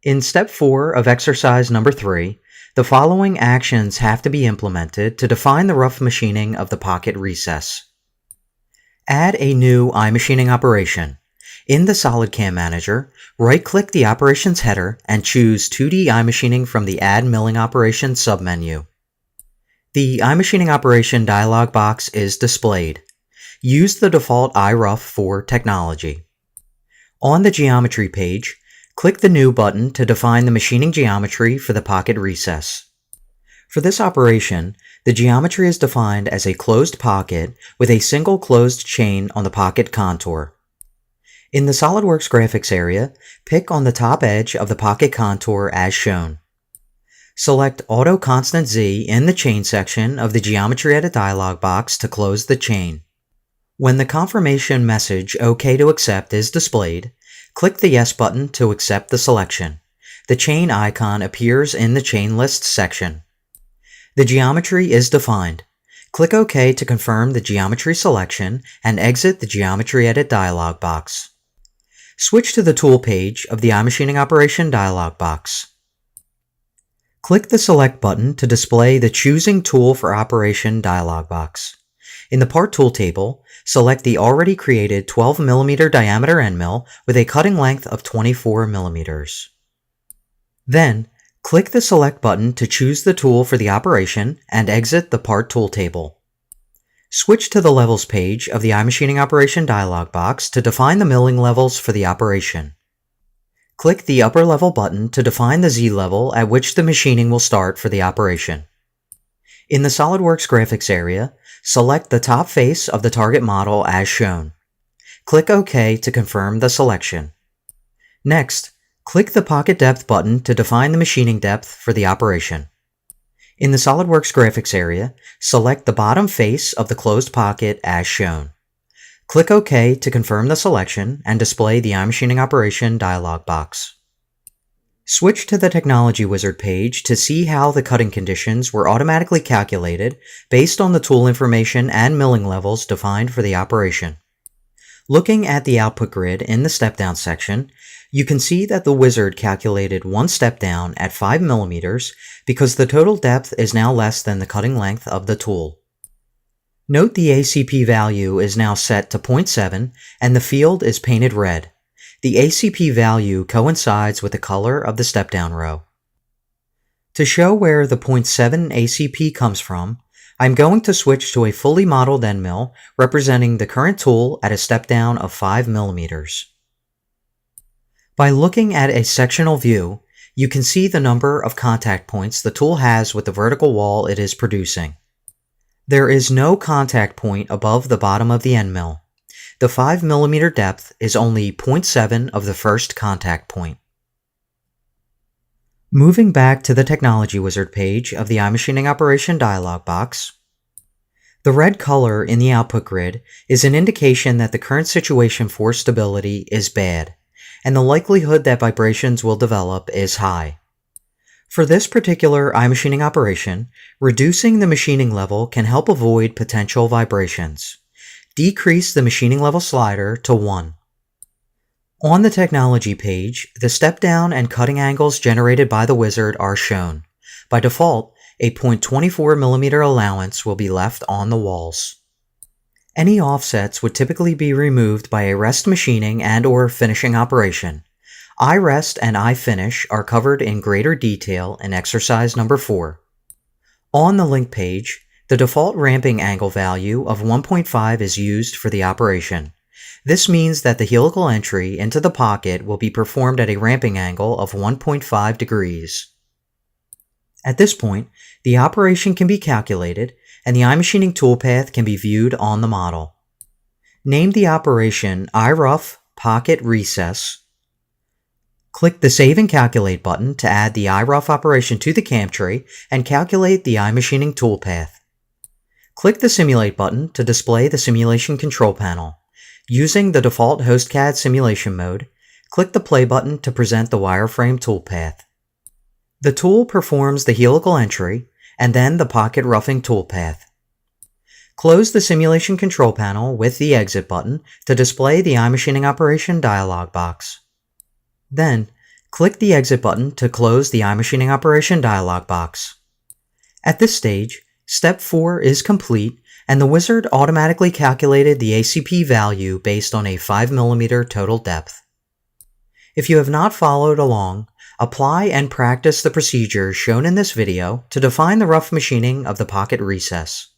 In step 4 of exercise number 3, the following actions have to be implemented to define the rough machining of the pocket recess. Add a new iMachining operation. In the SolidCAM manager, right-click the operations header and choose 2D iMachining from the Add Milling Operations submenu. The iMachining operation dialog box is displayed. Use the default iRough for technology. On the geometry page, click the New button to define the machining geometry for the pocket recess. For this operation, the geometry is defined as a closed pocket with a single closed chain on the pocket contour. In the SolidWorks graphics area, pick on the top edge of the pocket contour as shown. Select Auto Constant Z in the Chain section of the Geometry Edit dialog box to close the chain. When the confirmation message OK to accept is displayed, click the Yes button to accept the selection. The chain icon appears in the Chain List section. The geometry is defined. Click OK to confirm the geometry selection and exit the Geometry Edit dialog box. Switch to the Tool page of the iMachining Operation dialog box. Click the Select button to display the Choosing Tool for Operation dialog box. In the Part Tool table, select the already created 12 mm diameter end mill with a cutting length of 24 mm. Then, click the Select button to choose the tool for the operation and exit the Part Tool table. Switch to the Levels page of the iMachining Operation dialog box to define the milling levels for the operation. Click the Upper Level button to define the Z level at which the machining will start for the operation. In the SolidWorks graphics area, select the top face of the target model as shown. Click OK to confirm the selection. Next, click the Pocket Depth button to define the machining depth for the operation. In the SolidWorks graphics area, select the bottom face of the closed pocket as shown. Click OK to confirm the selection and display the iMachining Operation dialog box. Switch to the Technology Wizard page to see how the cutting conditions were automatically calculated based on the tool information and milling levels defined for the operation. Looking at the output grid in the step-down section, you can see that the wizard calculated one step down at 5 mm because the total depth is now less than the cutting length of the tool. Note the ACP value is now set to 0.7 and the field is painted red. The ACP value coincides with the color of the step-down row. To show where the 0.7 ACP comes from, I'm going to switch to a fully modeled end mill representing the current tool at a step-down of 5 mm. By looking at a sectional view, you can see the number of contact points the tool has with the vertical wall it is producing. There is no contact point above the bottom of the end mill. The 5 mm depth is only 0.7 of the first contact point. Moving back to the Technology Wizard page of the iMachining Operation dialog box, the red color in the output grid is an indication that the current situation for stability is bad, and the likelihood that vibrations will develop is high. For this particular iMachining operation, reducing the machining level can help avoid potential vibrations. Decrease the machining level slider to 1. On the Technology page, the step-down and cutting angles generated by the wizard are shown. By default, a 0.24 mm allowance will be left on the walls. Any offsets would typically be removed by a rest machining and/or finishing operation. iRest and iFinish are covered in greater detail in exercise number 4. On the link page, the default ramping angle value of 1.5 is used for the operation. This means that the helical entry into the pocket will be performed at a ramping angle of 1.5 degrees. At this point, the operation can be calculated and the iMachining toolpath can be viewed on the model. Name the operation iRough Pocket Recess. Click the Save and Calculate button to add the iRough operation to the CAM tree and calculate the iMachining toolpath. Click the Simulate button to display the simulation control panel. Using the default HostCAD simulation mode, click the Play button to present the wireframe toolpath. The tool performs the helical entry and then the pocket roughing toolpath. Close the simulation control panel with the Exit button to display the iMachining Operation dialog box. Then, Click the Exit button to close the iMachining operation dialog box. At this stage, Step 4 is complete and the wizard automatically calculated the ACP value based on a 5mm total depth. If you have not followed along, apply and practice the procedures shown in this video to define the rough machining of the pocket recess.